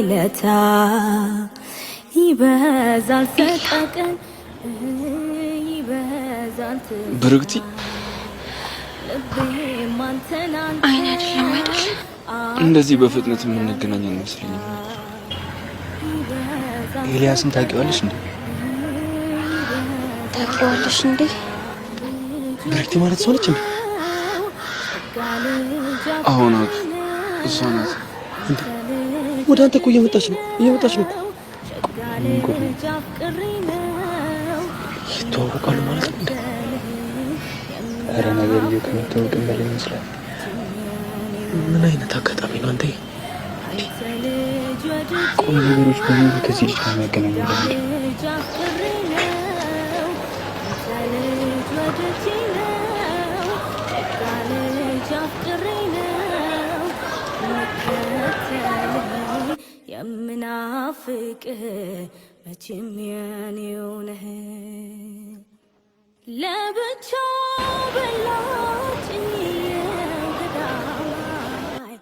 ለታ ይበዛል ሰቀቀን ይበዛል ብርክቲ አይኔ አይደለም እንደዚህ በፍጥነት የምንገናኝ አይመስለኝም። ኤልያስን ታውቂዋለሽ እንዴ? ታውቂዋለሽ እንዴ? ብርክቲ ማለት ሰው ነች እንዴ? አሁን እሷ ናት እንዴ? ወደ አንተ እኮ እየመጣች ነው እኮ። ይተዋወቃሉ ማለት ነው እንዴ? ኧረ ነገርዬው ከመታወቅም በላይ ይመስላል። ምን አይነት አጋጣሚ ነው አንተ? ቆይ ነገሮች በሙሉ ከዚህ ልጅ ጋር የሚያገናኙ ለምንድን ነው? የምናፍቅህ መቼም የኔው ነህ ለብቻ በላጭኝ ገዳማይ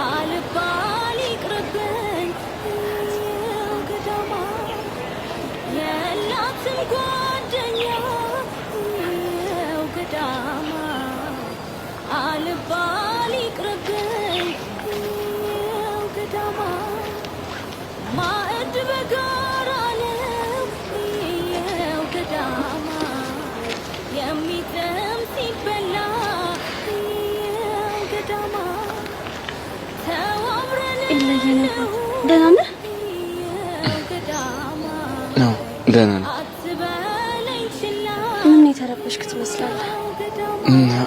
አልባል ይቅርብኝ ገዳማይ የላትም ጓደኛ ገዳማይ አልባል ይቅርብኝ ገዳማይ ማዕድ በጋራ ነው ገዳማይ የሚጥም ሲበላ ገዳማይ ተዋብረን ደህና ነህ? ነው ደህና ነኝ። ምን የተረበሽክ ትመስላለህ?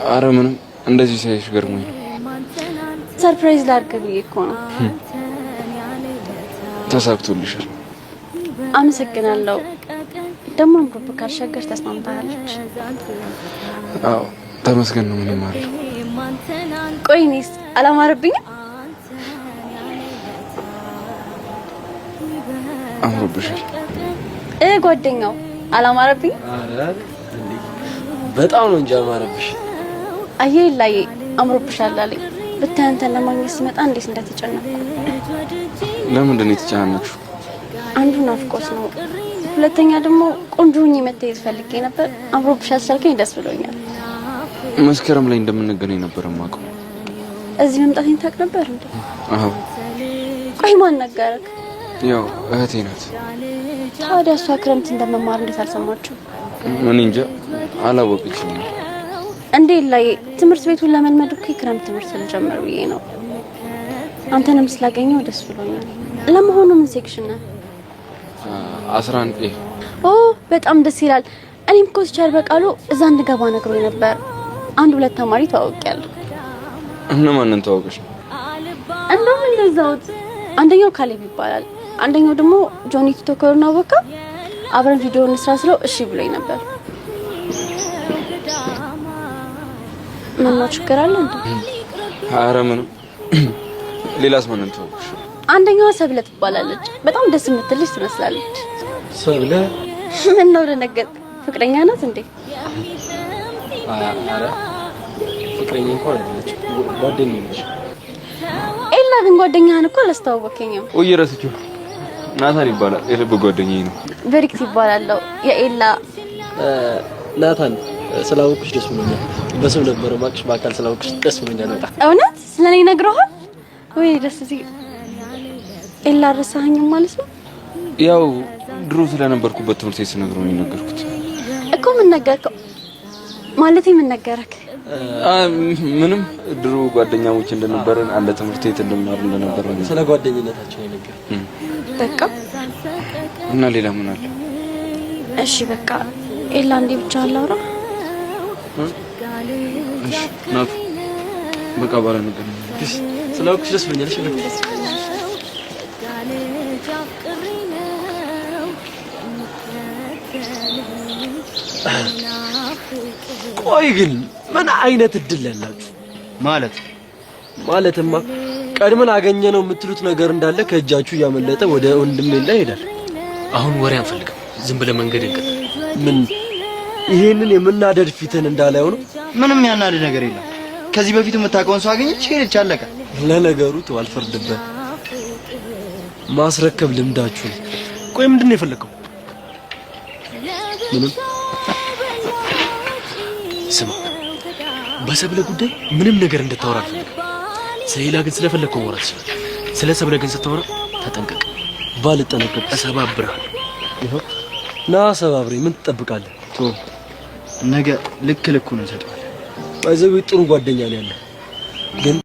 ኧረ ምንም እንደዚህ ሳይሽ ገርሞኝ ነው። ሰርፕራይዝ ላድርግ ብዬ እኮ ነው። ተሳክቶልሻል። አመሰግናለሁ። ደግሞ አንብብ ካልሸገር ተስማምታለች። አዎ ተመስገን ነው። ምንም አለ። ቆይ እኔስ አላማረብኝም? አምሮብሻል። ጓደኛው አላማረብኝም? ኧረ በጣም ነው እንጂ አማረብሽ። አየህ ላይ አምሮብሻል አለኝ። ብታይ አንተን ለማግኘት ስመጣ እንዴት እንደተጨነቅኩ። ለምንድን ነው የተጨናነቅሽው? አንዱ ናፍቆት ነው፣ ሁለተኛ ደግሞ ቆንጆ ሆኜ መታየት ፈልጌ ነበር። አምሮብሻል ስላልከኝ ደስ ብሎኛል። መስከረም ላይ እንደምንገናኝ ነበር የማውቀው። እዚህ መምጣቴን ታውቅ ነበር እንዴ? አዎ። ቆይ ማን ነገረክ? ያው እህቴ ናት። ታዲያ እሷ ክረምት እንደመማር እንዴት አልሰማችም? ምን እንጃ አላወቀችም። እንዴ ላይ ትምህርት ቤቱን ለመልመድ እኮ ክረምት ትምህርት ልጀምር ብዬ ነው። አንተንም ስላገኘው ደስ ብሎኛል። ለመሆኑ ምን ሴክሽን ነህ? 11 ኤ። ኦ በጣም ደስ ይላል። እኔም እኮ ሲቻል በቃሉ እዛ እንድገባ ነግሮኝ ነበር። አንድ ሁለት ተማሪ ተዋውቂያለሁ። እነማንን ተዋውቀሽ? እንደውም እንደዛውት አንደኛው ካሌብ ይባላል፣ አንደኛው ደግሞ ጆኒ ቲቶከርና ወካ አብረን ቪዲዮ እንስራ ስለው እሺ ብሎኝ ነበር። ምን ነው ችግር አለ እንዴ? ኧረ ምንም። ሌላስ ማንን ተዋውቀሽ? አንደኛዋ ሰብለ ትባላለች። በጣም ደስ የምትልሽ ትመስላለች። ሰብለ? ምን ነው ደነገጥ? ፍቅረኛ ናት እንዴ? ኧረ ፍቅረኛ እንኳን አይደለች፣ ጓደኛዬ ነች። ኤላ ግን ጓደኛህን እኮ አላስተዋወቀኝም። ወይ ረስቼው። ናታን ይባላል፣ የልብ ጓደኛዬ ነው። ብሪክት ይባላለሁ። የኤላ ናታን ስላወቅሽ ደስ ብሎኛል። በስም ነበር ማክሽ፣ በአካል ስላወቅሽ ደስ ብሎኛል በጣም። እውነት ስለኔ ነግረሃል ወይ? ደስ ሲል ኤላ ረሳኸኝም ማለት ነው? ያው ድሮ ስለነበርኩበት ትምህርት ቤት ስነግረው ነው የነገርኩት እኮ። ምን ነገርከው? ማለቴ ምን ነገረክ? ምንም ድሮ ጓደኛሞች እንደነበረን አንድ ትምህርት ቤት እንደማር እንደነበረን ስለ ጓደኝነታችን ነገር በቃ። እና ሌላ ምን አለ? እሺ በቃ ኤላ እንዴ ብቻ አላውራ። እሺ ናቱ በቃ ባላ ነገር ስለውክሽ ደስ ብሎኛል። እሺ ቆይ ግን ምን አይነት እድል ያላችሁ ማለትማ ቀድመን አገኘነው የምትሉት ነገር እንዳለ ከእጃችሁ እያመለጠ ወደ ወንድሜ ላይ ሄዳል። አሁን ወሬ አንፈልግም፣ ዝም ብለ መንገድ እንቀጥ። ምን ይሄንን የምናደድ ፊትን እንዳላየው ነው? ምንም ያናድድ ነገር የለም። ከዚህ በፊት የምታውቀውን ሰው አገኘች ሄደች፣ አለቀ። ለነገሩ ተው አልፈርድበት። ማስረከብ ልምዳችሁ። ቆይ ምንድን ነው የፈለከው? ምንም። ስማ፣ በሰብለ ጉዳይ ምንም ነገር እንድታወራ አልፈልግም። ስለሌላ ግን ስለፈለከው ማውራት ይችላል። ስለ ሰብለ ግን ስታወራ ተጠንቀቅ። ባልጠነቀቅ እሰባብርሃለሁ። ይኸው ና ሰባብሬ። ምን ትጠብቃለህ? ነገ ልክ ልኩን እንሰጠዋለን። ባይዘው ጥሩ ጓደኛ ነው ያለ ግን